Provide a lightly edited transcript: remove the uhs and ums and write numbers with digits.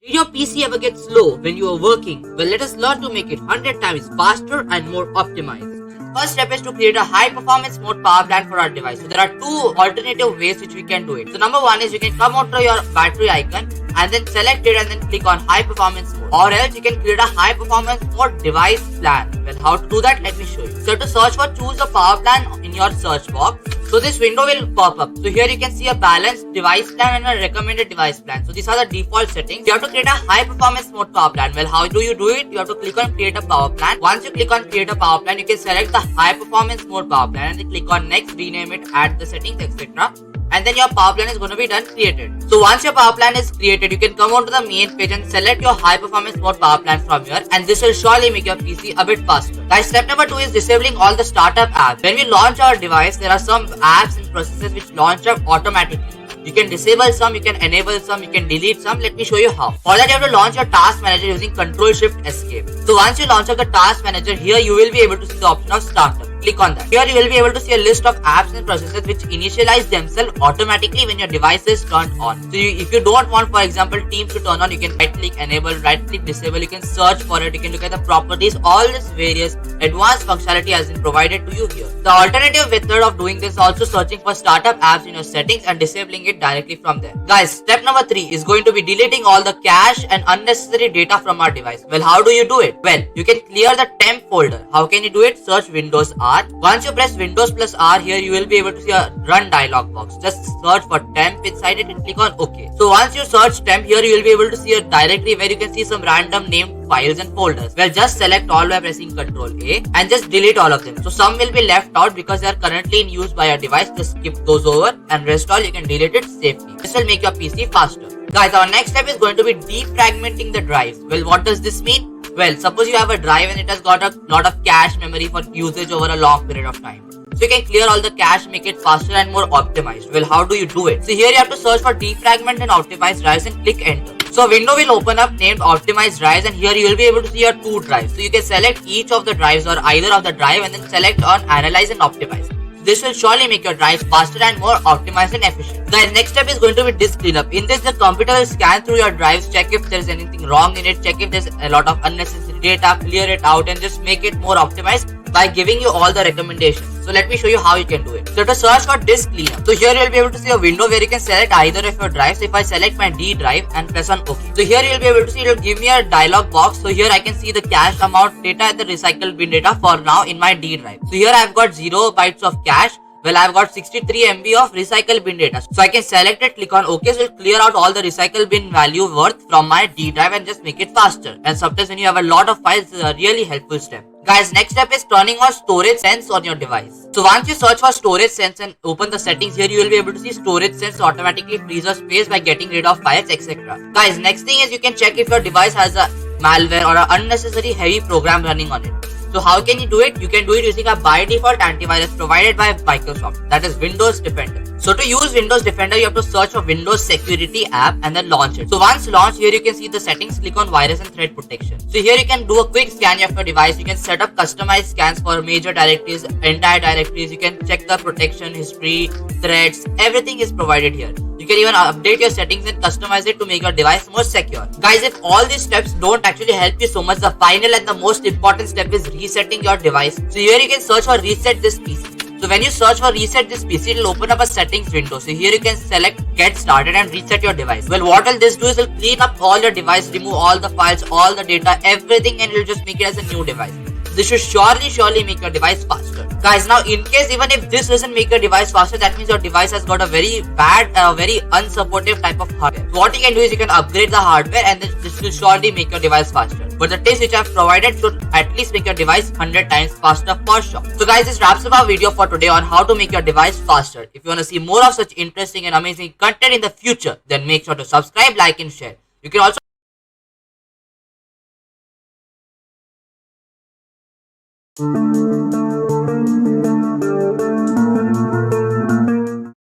Did your PC ever get slow when you were working? Well, let us learn to make it 100 times faster and more optimized. First step is to create a high performance mode power plan for our device. So there are two alternative ways which we can do it. So number one is you can come out to your battery icon and then select it and then click on high performance mode. Or else you can create a high performance mode device plan. Well, how to do that? Let me show you. So to search for choose a power plan in your search box. So this window will pop up. So here you can see a balanced device plan and a recommended device plan. So these are the default settings. You have to create a high performance mode power plan. Well, how do you do it? You have to click on create a power plan. Once you click on create a power plan, you can select the high performance mode power plan and then click on next, rename it, add the settings, etc. And then your power plan is going to be done created. So once your power plan is created, you can come on to the main page and select your high performance mode power plan from here, and this will surely make your PC a bit faster. Guys, step number 2 is disabling all the startup apps. When we launch our device, there are some apps and processes which launch up automatically. You can disable some, you can enable some, you can delete some. Let me show you how. For that, you have to launch your task manager using Control Shift Escape. So once you launch up the task manager, here you will be able to see the option of startup. Click on that. Here you will be able to see a list of apps and processes which initialize themselves automatically when your device is turned on. So if you don't want, for example, Teams to turn on, you can right click enable, right click disable, you can search for it, you can look at the properties. All this various advanced functionality has been provided to you here. The alternative method of doing this is also searching for startup apps in your settings and disabling it directly from there. Guys, step number 3 is going to be deleting all the cache and unnecessary data from our device. Well, how do you do it? Well, you can clear the temp folder. How can you do it? Search Windows R. Once you press Windows plus R here, you will be able to see a run dialog box. Just search for temp inside it and click on OK. So once you search temp here, you will be able to see a directory where you can see some random named files and folders. Well, just select all by pressing Ctrl A and just delete all of them. So some will be left out because they are currently in use by your device. Just skip those over and rest all you can delete it safely. This will make your PC faster. Guys, our next step is going to be defragmenting the drives. Well, what does this mean? Well, suppose you have a drive and it has got a lot of cache memory for usage over a long period of time. So you can clear all the cache, make it faster and more optimized. Well, how do you do it? So here you have to search for defragment and optimize drives and click enter. So a window will open up named optimized drives, and here you will be able to see your 2 drives. So you can select each of the drives or either of the drive and then select on analyze and optimize. This will surely make your drives faster and more optimized and efficient. Guys, next step is going to be disk cleanup. In this, the computer will scan through your drives, check if there is anything wrong in it, check if there's a lot of unnecessary data, clear it out and just make it more optimized by giving you all the recommendations. So let me show you how you can do it. So to search for disk cleanup. So here you will be able to see a window where you can select either of your drives. So if I select my D drive and press on OK. So here you will be able to see it will give me a dialog box. So here I can see the cache amount data and the recycled bin data for now in my D drive. So here I have got 0 bytes of cache. Well, I've got 63 MB of recycle bin data. So I can select it, click on OK. So it will clear out all the recycle bin value worth from my D drive and just make it faster. And sometimes when you have a lot of files, this is a really helpful step. Guys, next step is turning on storage sense on your device. So once you search for storage sense and open the settings here, you will be able to see storage sense automatically frees your space by getting rid of files, etc. Guys, next thing is you can check if your device has a malware or an unnecessary heavy program running on it. So how can you do it? You can do it using a by default antivirus provided by Microsoft, that is Windows Defender. So to use Windows Defender, you have to search for Windows Security app and then launch it. So once launched, here you can see the settings, click on virus and threat protection. So here you can do a quick scan of your device. You can set up customized scans for major directories, entire directories. You can check the protection history, threats, everything is provided here. You can even update your settings and customize it to make your device more secure. Guys, if all these steps don't actually help you so much, the final and the most important step is resetting your device. So here you can search for reset this PC. So when you search for reset this PC, it will open up a settings window. So here you can select get started and reset your device. Well, what will this do is it will clean up all your device, remove all the files, all the data, everything, and it will just make it as a new device. This should surely make your device faster. Guys, now in case even if this doesn't make your device faster, that means your device has got a very bad, very unsupportive type of hardware. So what you can do is you can upgrade the hardware and this will surely make your device faster. But the tips which I have provided should at least make your device 100 times faster for sure. So guys, this wraps up our video for today on how to make your device faster. If you want to see more of such interesting and amazing content in the future, then make sure to subscribe, like and share. You can also